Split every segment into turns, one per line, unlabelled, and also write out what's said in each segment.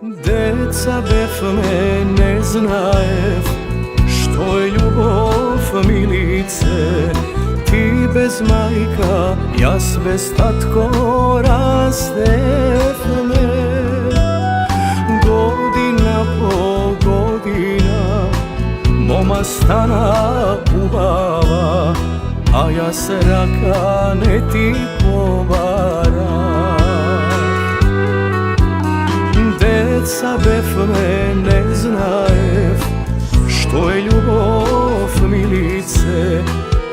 Deca befme ne znajev što je ljubov milice. Ti bez majka, jas bez tatko rastefme. Godina po godina moma stana ubava, a ja se raka ne ti povara. Deca befme ne znajev što je ljubov milice.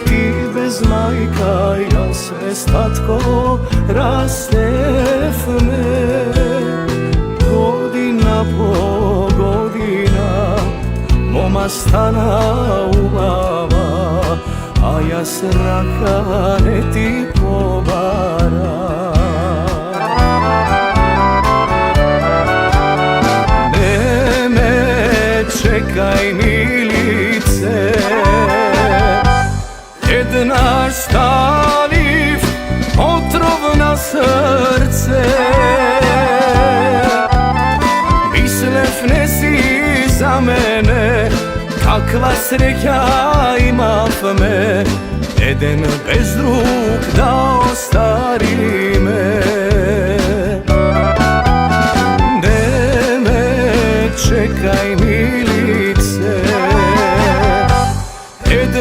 Ti bez majka, ja se s tatko rastefme. Godina po godina moma stana ubava, a ja se raka ne ti povara. Čekaj milice, jedna staliv otrov na srce. Mislev ne si za mene, kakva sreća imav me. Eden bez drug da ostari me. Ne me čekaj milice,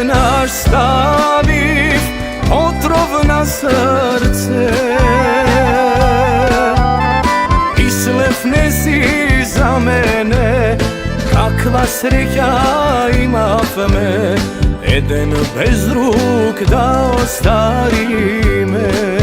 naš staviv otrov na srce. Islev ne si za mene, kakva sreća imav me. Eden bez drug da ostari me.